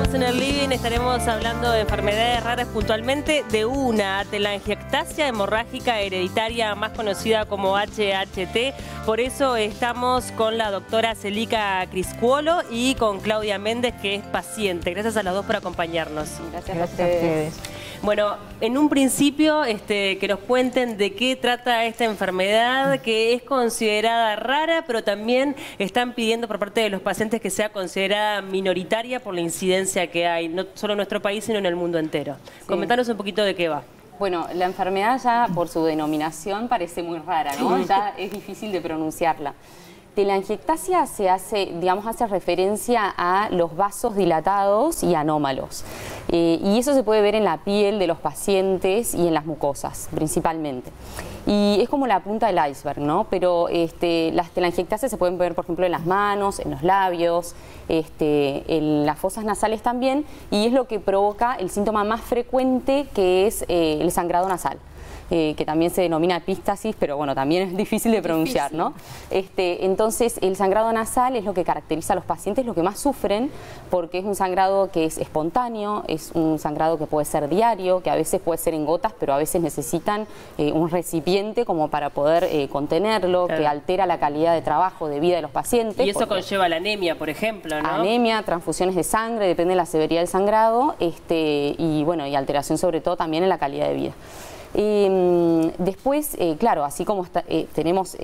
Continuamos en el living, estaremos hablando de enfermedades raras, puntualmente de una, telangiectasia hemorrágica hereditaria, más conocida como HHT. Por eso estamos con la doctora Celica Criscuolo y con Claudia Méndez, que es paciente. Gracias a las dos por acompañarnos. Gracias a ustedes. Bueno, en un principio que nos cuenten de qué trata esta enfermedad, que es considerada rara, pero también están pidiendo por parte de los pacientes que sea considerada minoritaria por la incidencia que hay, no solo en nuestro país, sino en el mundo entero. Sí. Comentanos un poquito de qué va. Bueno, la enfermedad ya por su denominación parece muy rara, ¿no? Ya es difícil de pronunciarla. Telangiectasia hace referencia a los vasos dilatados y anómalos. Y eso se puede ver en la piel de los pacientes y en las mucosas, principalmente. Y es como la punta del iceberg, ¿no? Pero las telangiectasias se pueden ver, por ejemplo, en las manos, en los labios, en las fosas nasales también, y es lo que provoca el síntoma más frecuente, que es el sangrado nasal. Que también se denomina epístasis, pero bueno, también es difícil de pronunciar, ¿no? Entonces, el sangrado nasal es lo que caracteriza a los pacientes, lo que más sufren, porque es un sangrado que es espontáneo, es un sangrado que puede ser diario, que a veces puede ser en gotas, pero a veces necesitan un recipiente como para poder contenerlo, claro, que altera la calidad de trabajo, de vida de los pacientes. Y eso conlleva la anemia, por ejemplo, ¿no? Anemia, transfusiones de sangre, depende de la severidad del sangrado, y bueno, y alteración sobre todo también en la calidad de vida. Después, claro, así como tenemos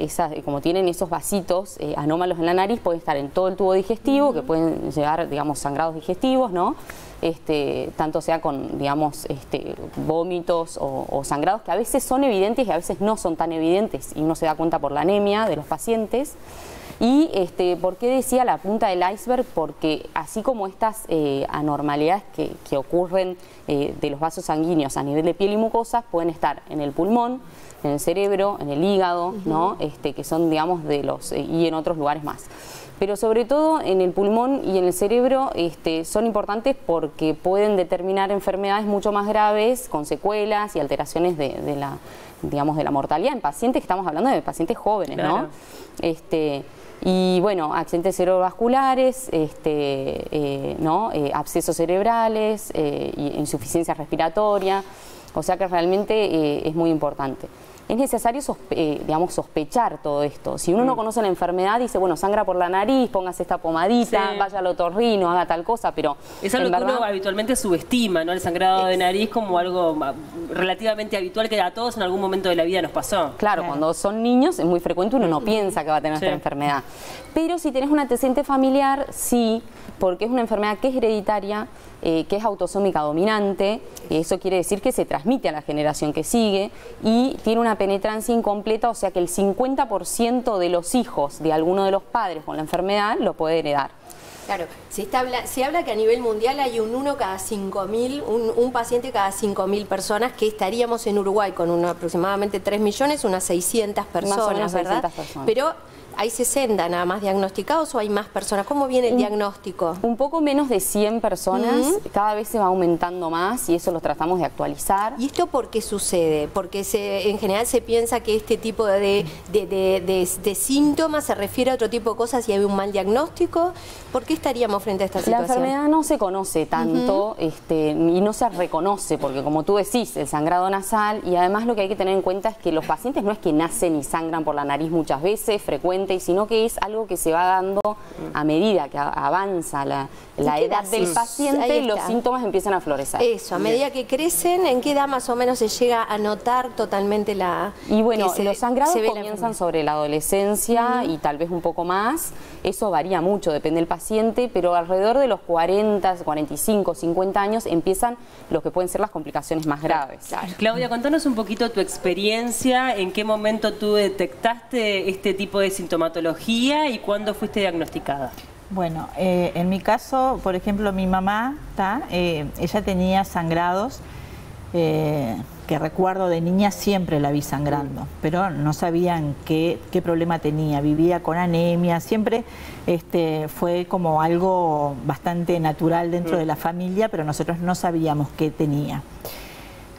como tienen esos vasitos anómalos en la nariz, pueden estar en todo el tubo digestivo, que pueden llegar, digamos, sangrados digestivos, ¿no? Tanto sea con, digamos, vómitos o sangrados que a veces son evidentes y a veces no son tan evidentes, y uno se da cuenta por la anemia de los pacientes. Y ¿por qué decía la punta del iceberg? Porque así como estas anormalidades que ocurren de los vasos sanguíneos a nivel de piel y mucosas, pueden estar en el pulmón, en el cerebro, en el hígado, ¿no? Que son, digamos, y en otros lugares más. Pero sobre todo en el pulmón y en el cerebro son importantes porque pueden determinar enfermedades mucho más graves, con secuelas y alteraciones de la mortalidad en pacientes, que estamos hablando de pacientes jóvenes, claro, ¿no? Y bueno, accidentes cerebrovasculares, ¿no? Abscesos cerebrales, insuficiencia respiratoria, o sea que realmente es muy importante. Es necesario sospechar todo esto. Si uno no conoce la enfermedad, dice, bueno, sangra por la nariz, póngase esta pomadita, sí, vaya al otorrino, haga tal cosa, pero es algo que uno habitualmente subestima, ¿no? El sangrado de nariz como algo relativamente habitual que a todos en algún momento de la vida nos pasó. Claro, cuando son niños es muy frecuente, uno no piensa que va a tener esta enfermedad. Pero si tenés un antecedente familiar, sí, porque es una enfermedad que es hereditaria, que es autosómica dominante, eso quiere decir que se transmite a la generación que sigue y tiene una penetrancia incompleta, o sea que el 50% de los hijos de alguno de los padres con la enfermedad lo puede heredar. Claro, se habla que a nivel mundial hay un cada 5.000, un paciente cada 5.000 personas, que estaríamos en Uruguay con aproximadamente 3 millones, unas 600 personas, más o menos, ¿verdad? 600 personas. Pero ¿hay 60 nada más diagnosticados o hay más personas? ¿Cómo viene el diagnóstico? Un poco menos de 100 personas, cada vez se va aumentando más y eso lo tratamos de actualizar. ¿Y esto por qué sucede? Porque en general se piensa que este tipo de síntomas se refiere a otro tipo de cosas y hay un mal diagnóstico. ¿Por qué estaríamos frente a esta situación? La enfermedad no se conoce tanto y no se reconoce porque, como tú decís, el sangrado nasal, y además lo que hay que tener en cuenta es que los pacientes no es que nacen y sangran por la nariz muchas veces, frecuente, sino que es algo que se va dando a medida que avanza la edad del paciente, los síntomas empiezan a florecer. Eso, a medida que crecen, ¿en qué edad más o menos se llega a notar totalmente la... Y bueno, los sangrados comienzan sobre la adolescencia y tal vez un poco más, eso varía mucho, depende del paciente, pero alrededor de los 40, 45, 50 años empiezan lo que pueden ser las complicaciones más graves. Claudia, contanos un poquito tu experiencia, en qué momento tú detectaste este tipo de sintomatología y cuándo fuiste diagnosticada. Bueno, en mi caso, por ejemplo, mi mamá, ella tenía sangrados que recuerdo de niña, siempre la vi sangrando, pero no sabían qué problema tenía, vivía con anemia, siempre fue como algo bastante natural dentro de la familia, pero nosotros no sabíamos qué tenía.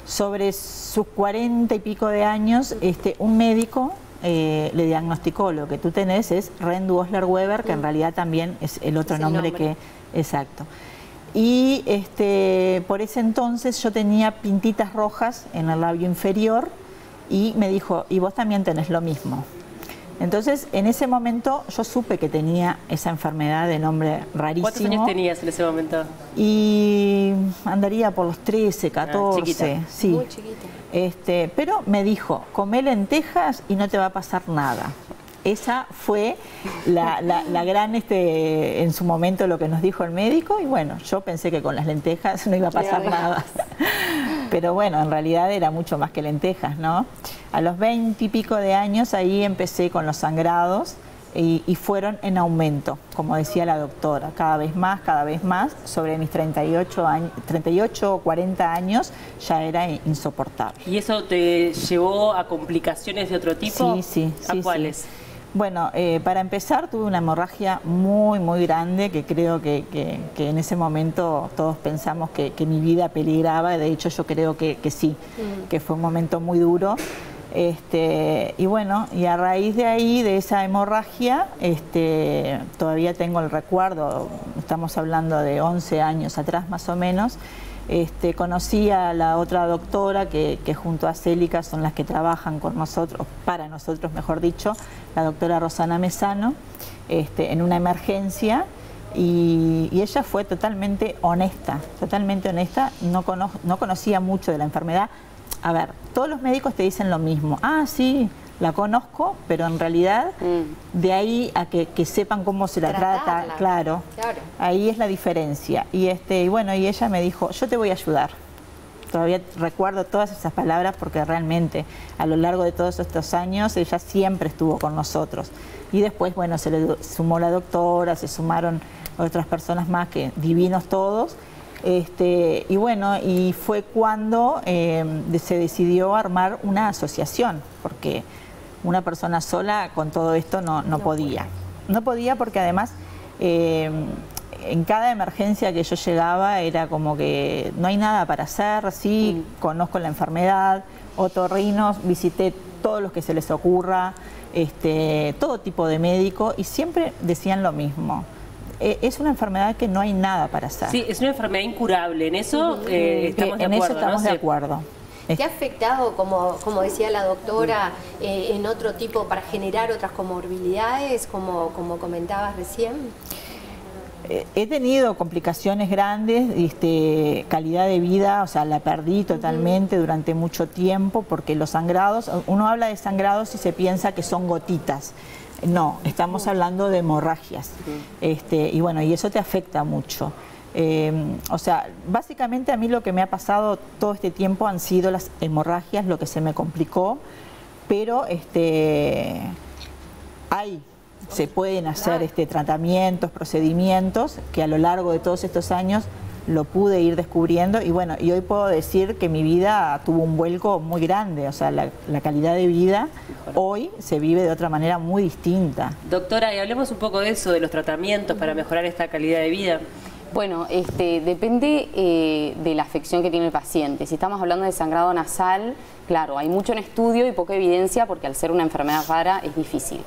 Sobre sus 40 y pico de años, un médico le diagnosticó: lo que tú tenés es Rendu-Osler-Weber, que en realidad también es el otro nombre que... Exacto. Y por ese entonces yo tenía pintitas rojas en el labio inferior y me dijo, y vos también tenés lo mismo. Entonces, en ese momento yo supe que tenía esa enfermedad de nombre rarísimo. ¿Cuántos años tenías en ese momento? Y andaría por los 13, 14. Chiquita. Sí. Muy chiquita. Pero me dijo, comé lentejas y no te va a pasar nada. Esa fue la gran, en su momento, lo que nos dijo el médico. Y bueno, yo pensé que con las lentejas no iba a pasar nada. Pero bueno, en realidad era mucho más que lentejas, ¿no? A los 20 y pico de años ahí empecé con los sangrados y fueron en aumento, como decía la doctora, cada vez más. Sobre mis 38 o 40 años ya era insoportable. ¿Y eso te llevó a complicaciones de otro tipo? Sí. ¿A cuáles? Sí. Bueno, para empezar tuve una hemorragia muy grande que creo que en ese momento todos pensamos que mi vida peligraba. De hecho yo creo que sí, que fue un momento muy duro. Y bueno, y a raíz de ahí, de esa hemorragia, todavía tengo el recuerdo, estamos hablando de 11 años atrás más o menos. Conocí a la otra doctora que junto a Célica son las que trabajan con nosotros, para nosotros mejor dicho, la doctora Rosana Mesano, en una emergencia, y ella fue totalmente honesta, no conocía mucho de la enfermedad. A ver, todos los médicos te dicen lo mismo, sí, la conozco, pero en realidad de ahí a que sepan cómo se la trata, claro, ahí es la diferencia. Y bueno, y ella me dijo, yo te voy a ayudar. Todavía recuerdo todas esas palabras porque realmente a lo largo de todos estos años ella siempre estuvo con nosotros. Y después, bueno, se le sumó la doctora, se sumaron otras personas más, que divinos todos. Y bueno, y fue cuando se decidió armar una asociación, porque una persona sola con todo esto no podía. No podía porque además en cada emergencia que yo llegaba era como que no hay nada para hacer, sí, conozco la enfermedad, otorrinos, visité todos los que se les ocurra, todo tipo de médico, y siempre decían lo mismo. Es una enfermedad que no hay nada para hacer. Sí, es una enfermedad incurable, en eso estamos de acuerdo. En eso estamos de acuerdo. ¿Te ha afectado, como decía la doctora, en otro tipo, para generar otras comorbilidades, como comentabas recién? He tenido complicaciones grandes, calidad de vida, o sea, la perdí totalmente durante mucho tiempo, porque los sangrados, uno habla de sangrados y se piensa que son gotitas. No, estamos hablando de hemorragias. Y bueno, y eso te afecta mucho. O sea, básicamente a mí lo que me ha pasado todo este tiempo han sido las hemorragias, lo que se me complicó, pero se pueden hacer tratamientos, procedimientos que a lo largo de todos estos años lo pude ir descubriendo, y bueno, y hoy puedo decir que mi vida tuvo un vuelco muy grande, o sea, la calidad de vida hoy se vive de otra manera muy distinta. Doctora, y hablemos un poco de eso, de los tratamientos para mejorar esta calidad de vida. Bueno, depende de la afección que tiene el paciente. Si estamos hablando de sangrado nasal, claro, hay mucho en estudio y poca evidencia porque al ser una enfermedad rara es difícil.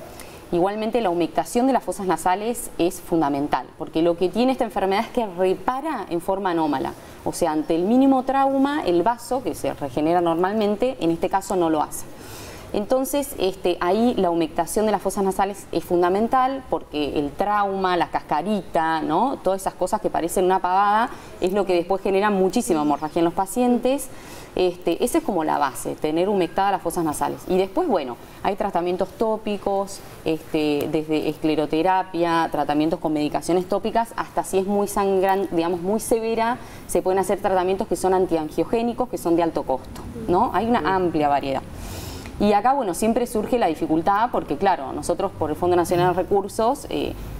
Igualmente la humectación de las fosas nasales es fundamental, porque lo que tiene esta enfermedad es que repara en forma anómala. O sea, ante el mínimo trauma, el vaso, que se regenera normalmente, en este caso no lo hace. Entonces, ahí la humectación de las fosas nasales es fundamental, porque el trauma, la cascarita, ¿no? Todas esas cosas que parecen una pavada, es lo que después genera muchísima hemorragia en los pacientes. Esa es como la base, tener humectadas las fosas nasales. Y después, bueno, hay tratamientos tópicos, desde escleroterapia, tratamientos con medicaciones tópicas, hasta si es muy sangrante, digamos, muy severa, se pueden hacer tratamientos que son antiangiogénicos, que son de alto costo, ¿no? Hay una amplia variedad. Y acá, bueno, siempre surge la dificultad porque, claro, nosotros por el Fondo Nacional de Recursos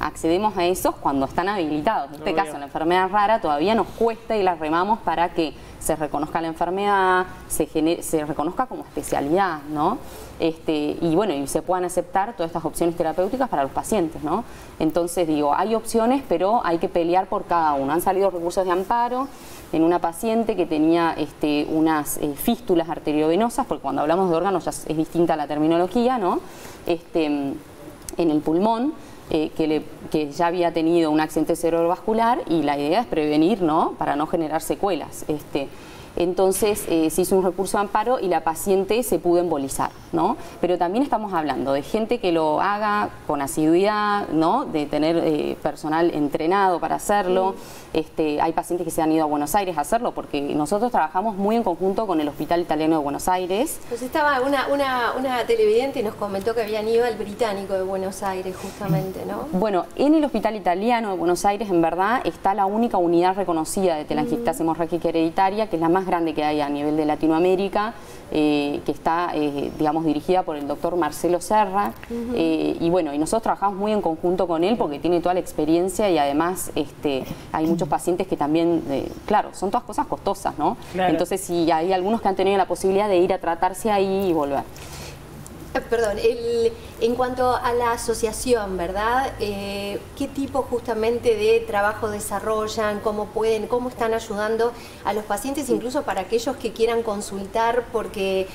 accedemos a esos cuando están habilitados. En este caso, la enfermedad rara todavía nos cuesta y la remamos para que se reconozca la enfermedad, se reconozca como especialidad, ¿no? Y bueno, y se puedan aceptar todas estas opciones terapéuticas para los pacientes, ¿no? Entonces, digo, hay opciones, pero hay que pelear por cada uno. Han salido recursos de amparo en una paciente que tenía unas fístulas arteriovenosas, porque cuando hablamos de órganos ya es distinta la terminología, ¿no? En el pulmón, que ya había tenido un accidente cerebrovascular y la idea es prevenir, ¿no? Para no generar secuelas. Entonces se hizo un recurso de amparo y la paciente se pudo embolizar, ¿no? Pero también estamos hablando de gente que lo haga con asiduidad, ¿no? De tener personal entrenado para hacerlo. Hay pacientes que se han ido a Buenos Aires a hacerlo porque nosotros trabajamos muy en conjunto con el Hospital Italiano de Buenos Aires. Pues estaba una televidente y nos comentó que habían ido al Británico de Buenos Aires justamente, ¿no? Bueno, en el Hospital Italiano de Buenos Aires en verdad está la única unidad reconocida de telangiectasia hemorrágica hereditaria, que es la más grande que hay a nivel de Latinoamérica, que está, digamos, dirigida por el doctor Marcelo Serra. Y bueno, y nosotros trabajamos muy en conjunto con él porque tiene toda la experiencia y además hay muchos pacientes que también, claro, son todas cosas costosas, ¿no? Claro. Entonces, sí, hay algunos que han tenido la posibilidad de ir a tratarse ahí y volver. Perdón, en cuanto a la asociación, ¿verdad? ¿Qué tipo justamente de trabajo desarrollan? ¿Cómo están ayudando a los pacientes, incluso para aquellos que quieran consultar porque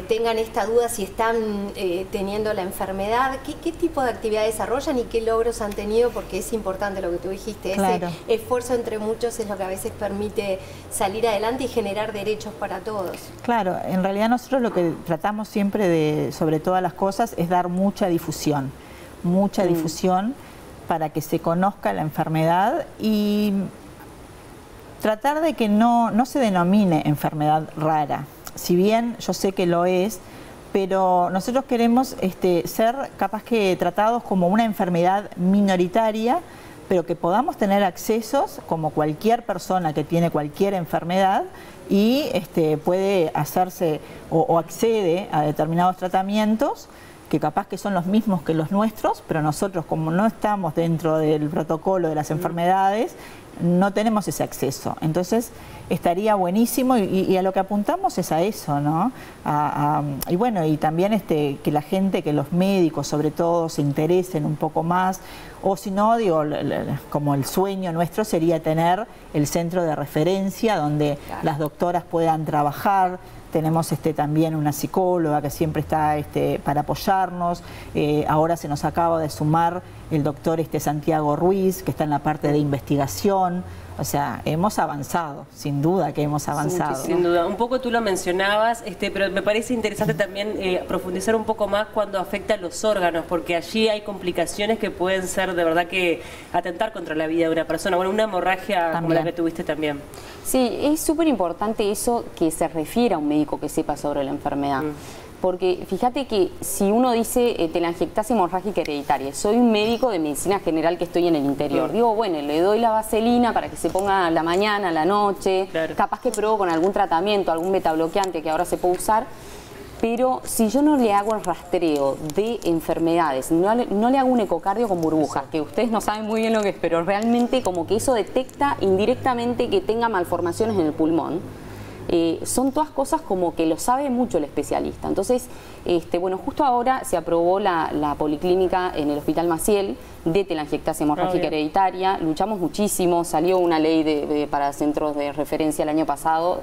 tengan esta duda si están teniendo la enfermedad? ¿Qué tipo de actividad desarrollan y qué logros han tenido? Porque es importante lo que tú dijiste, claro. Ese esfuerzo entre muchos es lo que a veces permite salir adelante y generar derechos para todos. Claro, en realidad nosotros lo que tratamos siempre sobre todas las cosas es dar mucha difusión para que se conozca la enfermedad y tratar de que no se denomine enfermedad rara. Si bien yo sé que lo es, pero nosotros queremos ser capaz que tratados como una enfermedad minoritaria, pero que podamos tener accesos como cualquier persona que tiene cualquier enfermedad y puede hacerse o accede a determinados tratamientos que capaz que son los mismos que los nuestros, pero nosotros como no estamos dentro del protocolo de las enfermedades, no tenemos ese acceso. Entonces estaría buenísimo y a lo que apuntamos es a eso, ¿no? Y bueno, y también que la gente, que los médicos sobre todo se interesen un poco más, o si no, digo, como el sueño nuestro sería tener el centro de referencia donde las doctoras puedan trabajar. Tenemos también una psicóloga que siempre está para apoyarnos. Ahora se nos acaba de sumar el doctor Santiago Ruiz, que está en la parte de investigación. O sea, hemos avanzado, sin duda que hemos avanzado. Sí, sin duda. Un poco tú lo mencionabas, pero me parece interesante también profundizar un poco más cuando afecta a los órganos, porque allí hay complicaciones que pueden ser de verdad que atentar contra la vida de una persona. Bueno, una hemorragia también, como la que tuviste también. Sí, es súper importante eso, que se refiera a un médico que sepa sobre la enfermedad. Porque fíjate que si uno dice telangiectasia hemorrágica hereditaria, soy un médico de medicina general que estoy en el interior. Digo, bueno, le doy la vaselina para que se ponga a la mañana, a la noche, capaz que pruebo con algún tratamiento, algún betabloqueante que ahora se puede usar. Pero si yo no le hago el rastreo de enfermedades, no le hago un ecocardio con burbujas, que ustedes no saben muy bien lo que es, pero realmente como que eso detecta indirectamente que tenga malformaciones en el pulmón. Son todas cosas como que lo sabe mucho el especialista. Entonces, bueno, justo ahora se aprobó la policlínica en el Hospital Maciel de telangiectasia hemorrágica hereditaria. Luchamos muchísimo, salió una ley para centros de referencia el año pasado,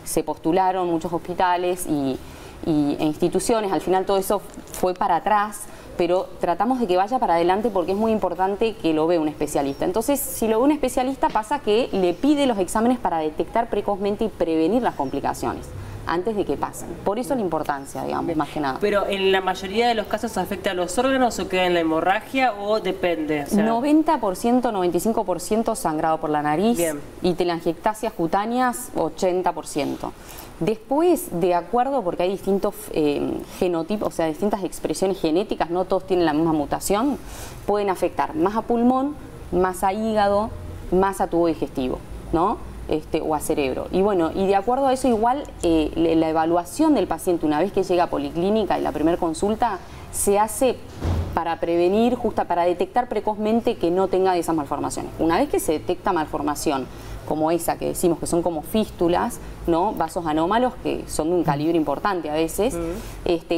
se postularon muchos hospitales e instituciones. Al final todo eso fue para atrás, pero tratamos de que vaya para adelante porque es muy importante que lo vea un especialista. Entonces, si lo ve un especialista, pasa que le pide los exámenes para detectar precozmente y prevenir las complicaciones antes de que pasen. Por eso la importancia, digamos, más que nada. Pero en la mayoría de los casos afecta a los órganos o queda en la hemorragia o depende. O sea... 90%, 95% sangrado por la nariz y telangiectasias cutáneas 80%. Después, de acuerdo, porque hay distintos genotipos, o sea, distintas expresiones genéticas, no todos tienen la misma mutación, pueden afectar más a pulmón, más a hígado, más a tubo digestivo, ¿no? O a cerebro. Y bueno, y de acuerdo a eso igual la evaluación del paciente una vez que llega a policlínica y la primera consulta se hace para prevenir, para detectar precozmente que no tenga esas malformaciones. Una vez que se detecta malformación como esa que decimos que son como fístulas, ¿no? Vasos anómalos que son de un calibre importante a veces,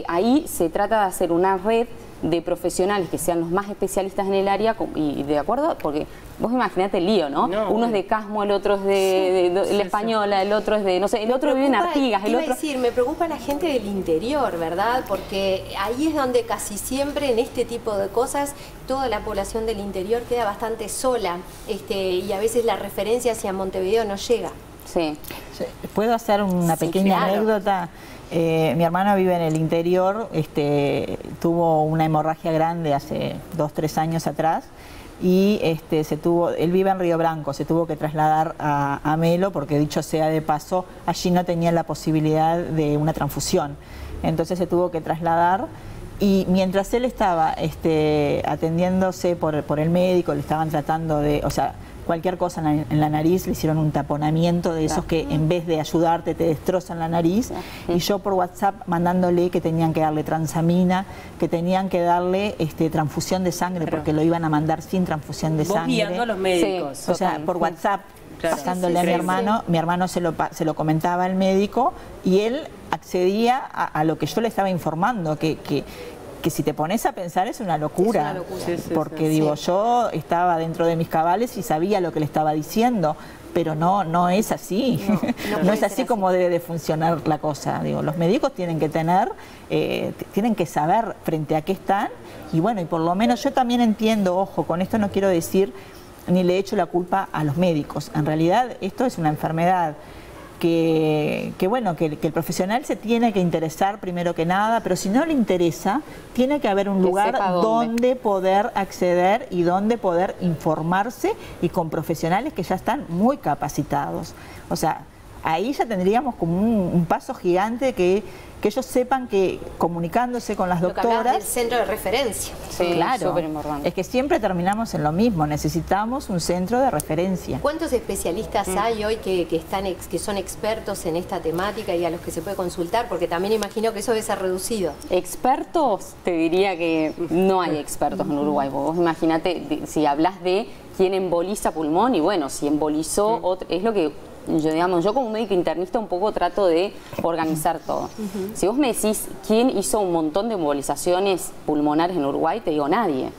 ahí se trata de hacer una red de profesionales que sean los más especialistas en el área y de acuerdo, porque vos imaginate el lío, ¿no? Uno es de Casmo, el otro es de la Española, el otro es de, no sé, el otro vive en Artigas, el otro... me preocupa la gente del interior, ¿verdad? Porque ahí es donde casi siempre en este tipo de cosas toda la población del interior queda bastante sola, y a veces la referencia hacia Montevideo no llega. Sí. ¿Puedo hacer una pequeña anécdota? Mi hermano vive en el interior, tuvo una hemorragia grande hace 2-3 años atrás y él vive en Río Branco, se tuvo que trasladar a Melo porque, dicho sea de paso, allí no tenía la posibilidad de una transfusión. Entonces se tuvo que trasladar y mientras él estaba atendiéndose por el médico, le estaban tratando de, o sea, cualquier cosa en la nariz, le hicieron un taponamiento de esos que en vez de ayudarte te destrozan la nariz, y yo por WhatsApp mandándole que tenían que darle transamina, que tenían que darle transfusión de sangre, porque lo iban a mandar sin transfusión de sangre. Guiando a los médicos. Sí, o sea, por WhatsApp, pasándole a mi hermano, mi hermano se lo comentaba al médico y él accedía a lo que yo le estaba informando, que si te pones a pensar es una locura, porque digo, yo estaba dentro de mis cabales y sabía lo que le estaba diciendo, pero no es así, no es así como debe de funcionar la cosa. Digo, los médicos tienen que tienen que saber frente a qué están, y bueno, y por lo menos yo también entiendo, ojo, con esto no quiero decir ni le echo la culpa a los médicos, en realidad esto es una enfermedad que el profesional se tiene que interesar primero que nada, pero si no le interesa, tiene que haber un lugar donde poder acceder y donde poder informarse, y con profesionales que ya están muy capacitados. O sea, ahí ya tendríamos como un paso gigante que ellos sepan que comunicándose con las doctoras... del centro de referencia. Sí, claro. Es que siempre terminamos en lo mismo, necesitamos un centro de referencia. ¿Cuántos especialistas hay hoy que son expertos en esta temática y a los que se puede consultar? Porque también imagino que eso debe ser reducido. Expertos, te diría que no hay expertos en Uruguay. Vos imagínate, si hablas de quién emboliza pulmón, y bueno, si embolizó, es lo que... Yo como médico internista un poco trato de organizar todo. Si vos me decís quién hizo un montón de embolizaciones pulmonares en Uruguay, te digo nadie.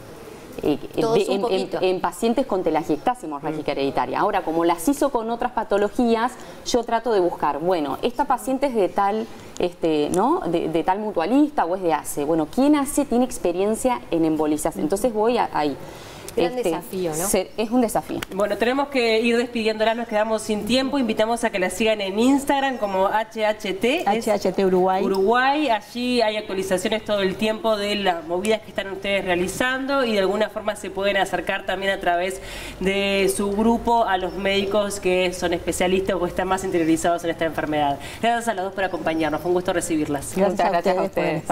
En pacientes con telangiectasia hemorrágica hereditaria. Ahora, como las hizo con otras patologías, yo trato de buscar, bueno, esta paciente es de tal, de tal mutualista o es de ACE. Bueno, ¿quién ACE tiene experiencia en embolización? Entonces voy ahí. Gran desafío, ¿no? Es un desafío. Bueno, tenemos que ir despidiéndola, nos quedamos sin tiempo. Invitamos a que la sigan en Instagram como HHT Uruguay. Allí hay actualizaciones todo el tiempo de las movidas que están ustedes realizando, y de alguna forma se pueden acercar también a través de su grupo a los médicos que son especialistas o están más interiorizados en esta enfermedad. Gracias a las dos por acompañarnos, fue un gusto recibirlas. Muchas gracias a ustedes.